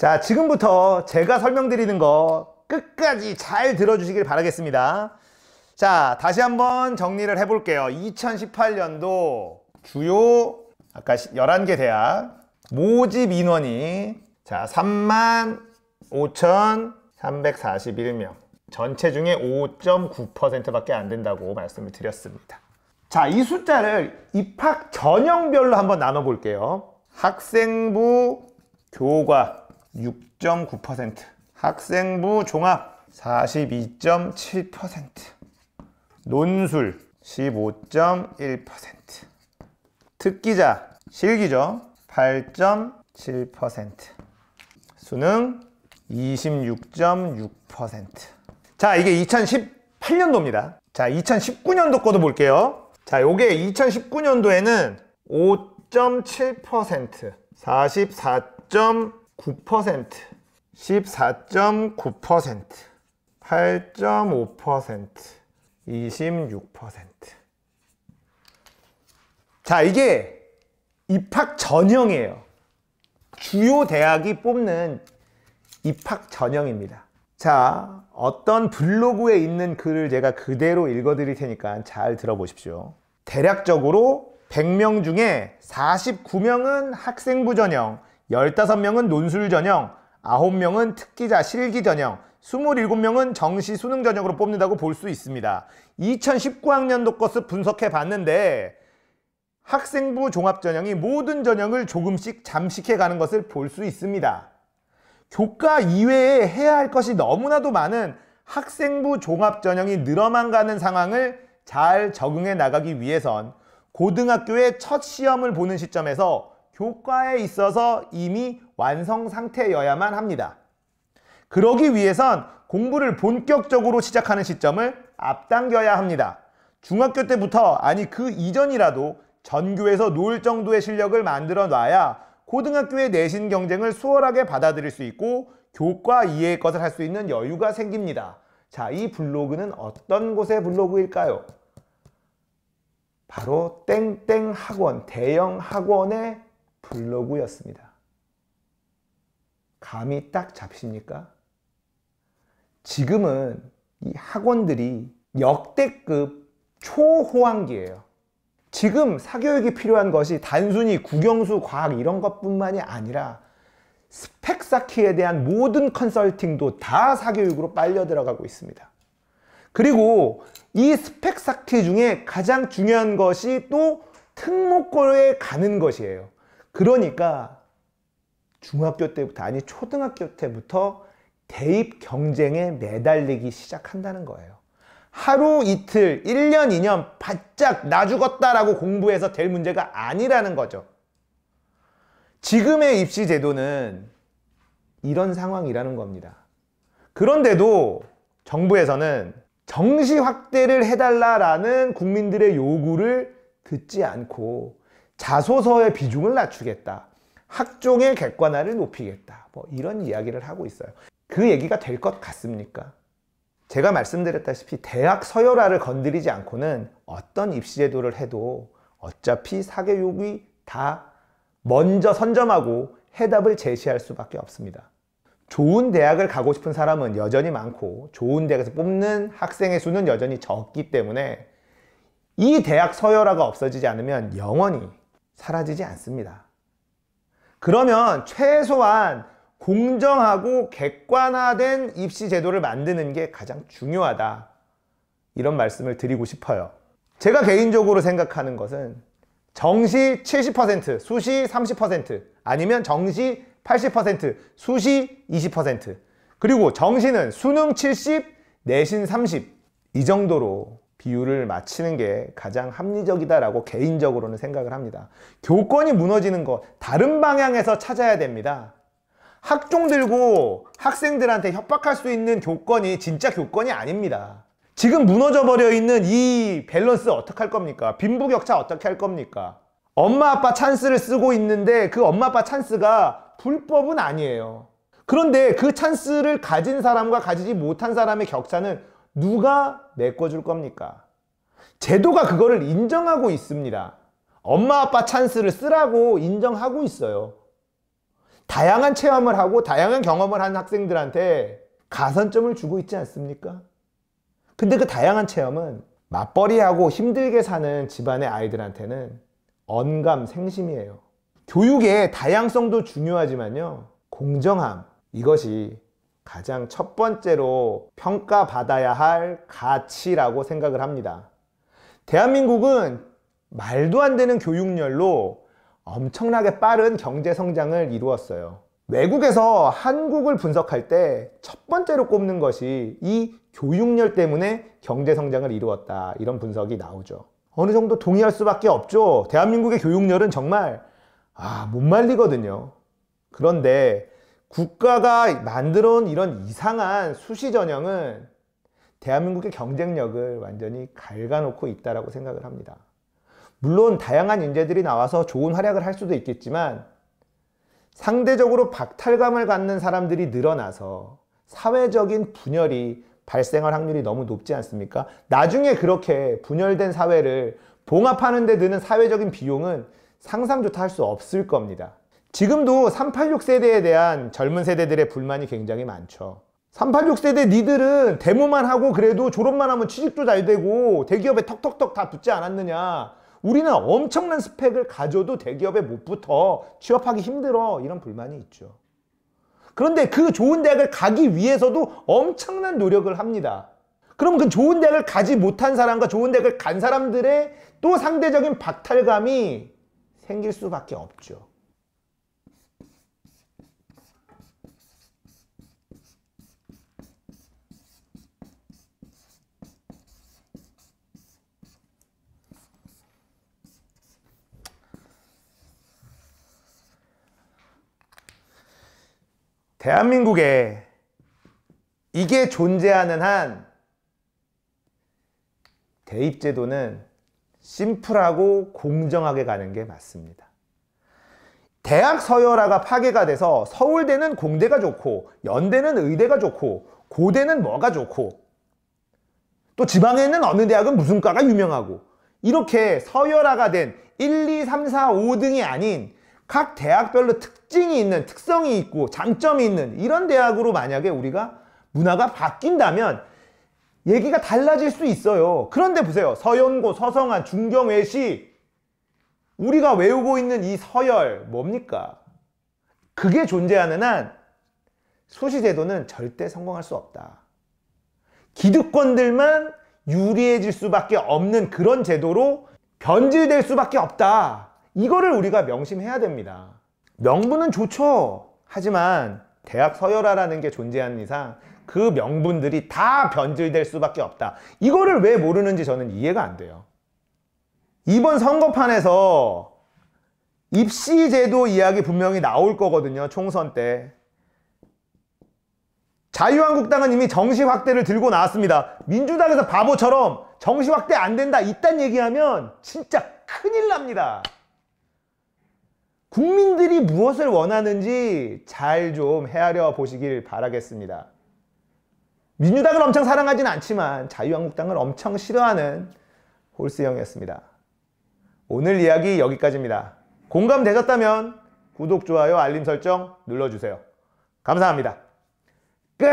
자, 지금부터 제가 설명드리는 거 끝까지 잘 들어주시길 바라겠습니다. 자, 다시 한번 정리를 해볼게요. 2018년도 주요 아까 11개 대학 모집 인원이 자 35,341명, 전체 중에 5.9%밖에 안 된다고 말씀을 드렸습니다. 자, 이 숫자를 입학 전형별로 한번 나눠 볼게요. 학생부 교과 6.9%, 학생부 종합 42.7%, 논술 15.1%, 특기자 실기죠 8.7%, 수능 26.6%. 자, 이게 2018년도입니다. 자, 2019년도 거도 볼게요. 자, 요게 2019년도에는 5.7%, 44.9%, 14.9%, 8.5%, 26%. 자, 이게 입학 전형이에요. 주요 대학이 뽑는 입학 전형입니다. 자, 어떤 블로그에 있는 글을 제가 그대로 읽어 드릴 테니까 잘 들어보십시오. 대략적으로 100명 중에 49명은 학생부 전형, 15명은 논술 전형, 9명은 특기자 실기 전형, 27명은 정시 수능 전형으로 뽑는다고 볼 수 있습니다. 2019학년도 것을 분석해 봤는데 학생부 종합 전형이 모든 전형을 조금씩 잠식해 가는 것을 볼 수 있습니다. 교과 이외에 해야 할 것이 너무나도 많은 학생부 종합 전형이 늘어만 가는 상황을 잘 적응해 나가기 위해선 고등학교의 첫 시험을 보는 시점에서 교과에 있어서 이미 완성 상태여야만 합니다. 그러기 위해선 공부를 본격적으로 시작하는 시점을 앞당겨야 합니다. 중학교 때부터, 아니 그 이전이라도 전교에서 놓을 정도의 실력을 만들어 놔야 고등학교의 내신 경쟁을 수월하게 받아들일 수 있고 교과 이외의 것을 할 수 있는 여유가 생깁니다. 자, 이 블로그는 어떤 곳의 블로그일까요? 바로 땡땡 학원, 대형 학원의 블로그였습니다. 감이 딱 잡히십니까? 지금은 이 학원들이 역대급 초호황기예요. 지금 사교육이 필요한 것이 단순히 국영수, 과학 이런 것뿐만이 아니라 스펙 쌓기에 대한 모든 컨설팅도 다 사교육으로 빨려 들어가고 있습니다. 그리고 이 스펙 쌓기 중에 가장 중요한 것이 또 특목고에 가는 것이에요. 그러니까 중학교 때부터, 아니 초등학교 때부터 대입 경쟁에 매달리기 시작한다는 거예요. 하루 이틀, 1년, 2년 바짝 나 죽었다라고 공부해서 될 문제가 아니라는 거죠. 지금의 입시 제도는 이런 상황이라는 겁니다. 그런데도 정부에서는 정시 확대를 해달라라는 국민들의 요구를 듣지 않고 자소서의 비중을 낮추겠다, 학종의 객관화를 높이겠다, 뭐 이런 이야기를 하고 있어요. 그 얘기가 될 것 같습니까? 제가 말씀드렸다시피 대학 서열화를 건드리지 않고는 어떤 입시제도를 해도 어차피 사교육이 다 먼저 선점하고 해답을 제시할 수밖에 없습니다. 좋은 대학을 가고 싶은 사람은 여전히 많고 좋은 대학에서 뽑는 학생의 수는 여전히 적기 때문에 이 대학 서열화가 없어지지 않으면 영원히 사라지지 않습니다. 그러면 최소한 공정하고 객관화된 입시 제도를 만드는 게 가장 중요하다, 이런 말씀을 드리고 싶어요. 제가 개인적으로 생각하는 것은 정시 70%, 수시 30%, 아니면 정시 80%, 수시 20%, 그리고 정시는 수능 70, 내신 30, 이 정도로 비율을 맞추는 게 가장 합리적이다라고 개인적으로는 생각을 합니다. 교권이 무너지는 거 다른 방향에서 찾아야 됩니다. 학종 들고 학생들한테 협박할 수 있는 교권이 진짜 교권이 아닙니다. 지금 무너져 버려 있는 이 밸런스 어떻게 할 겁니까? 빈부격차 어떻게 할 겁니까? 엄마 아빠 찬스를 쓰고 있는데 그 엄마 아빠 찬스가 불법은 아니에요. 그런데 그 찬스를 가진 사람과 가지지 못한 사람의 격차는 누가 메꿔줄 겁니까? 제도가 그거를 인정하고 있습니다. 엄마 아빠 찬스를 쓰라고 인정하고 있어요. 다양한 체험을 하고 다양한 경험을 한 학생들한테 가산점을 주고 있지 않습니까? 근데 그 다양한 체험은 맞벌이하고 힘들게 사는 집안의 아이들한테는 언감생심이에요. 교육의 다양성도 중요하지만요, 공정함, 이것이 가장 첫 번째로 평가받아야 할 가치라고 생각을 합니다. 대한민국은 말도 안 되는 교육열로 엄청나게 빠른 경제 성장을 이루었어요. 외국에서 한국을 분석할 때 첫 번째로 꼽는 것이 이 교육열 때문에 경제 성장을 이루었다, 이런 분석이 나오죠. 어느 정도 동의할 수밖에 없죠. 대한민국의 교육열은 정말 못 말리거든요. 그런데 국가가 만들어 온 이런 이상한 수시 전형은 대한민국의 경쟁력을 완전히 갉아놓고 있다고 생각을 합니다. 물론 다양한 인재들이 나와서 좋은 활약을 할 수도 있겠지만 상대적으로 박탈감을 갖는 사람들이 늘어나서 사회적인 분열이 발생할 확률이 너무 높지 않습니까? 나중에 그렇게 분열된 사회를 봉합하는 데 드는 사회적인 비용은 상상조차 할 수 없을 겁니다. 지금도 386 세대에 대한 젊은 세대들의 불만이 굉장히 많죠. 386 세대 니들은 데모만 하고 그래도 졸업만 하면 취직도 잘 되고 대기업에 턱턱턱 다 붙지 않았느냐, 우리는 엄청난 스펙을 가져도 대기업에 못 붙어, 취업하기 힘들어, 이런 불만이 있죠. 그런데 그 좋은 대학을 가기 위해서도 엄청난 노력을 합니다. 그럼 그 좋은 대학을 가지 못한 사람과 좋은 대학을 간 사람들의 또 상대적인 박탈감이 생길 수밖에 없죠. 대한민국에 이게 존재하는 한 대입제도는 심플하고 공정하게 가는 게 맞습니다. 대학 서열화가 파괴가 돼서 서울대는 공대가 좋고 연대는 의대가 좋고 고대는 뭐가 좋고 또 지방에 있는 어느 대학은 무슨 과가 유명하고, 이렇게 서열화가 된 1, 2, 3, 4, 5등이 아닌 각 대학별로 특징이 있는, 특성이 있고 장점이 있는 이런 대학으로 만약에 우리가 문화가 바뀐다면 얘기가 달라질 수 있어요. 그런데 보세요. 서연고, 서성한, 중경외시, 우리가 외우고 있는 이 서열 뭡니까? 그게 존재하는 한 수시제도는 절대 성공할 수 없다. 기득권들만 유리해질 수밖에 없는 그런 제도로 변질될 수밖에 없다. 이거를 우리가 명심해야 됩니다. 명분은 좋죠. 하지만 대학 서열화라는 게 존재하는 이상 그 명분들이 다 변질될 수밖에 없다. 이거를 왜 모르는지 저는 이해가 안 돼요. 이번 선거판에서 입시제도 이야기 분명히 나올 거거든요. 총선 때. 자유한국당은 이미 정시 확대를 들고 나왔습니다. 민주당에서 바보처럼 정시 확대 안 된다, 이딴 얘기하면 진짜 큰일 납니다. 국민들이 무엇을 원하는지 잘 좀 헤아려 보시길 바라겠습니다. 민주당을 엄청 사랑하진 않지만 자유한국당을 엄청 싫어하는 홀스 형이었습니다. 오늘 이야기 여기까지입니다. 공감되셨다면 구독, 좋아요, 알림 설정 눌러주세요. 감사합니다. 끝!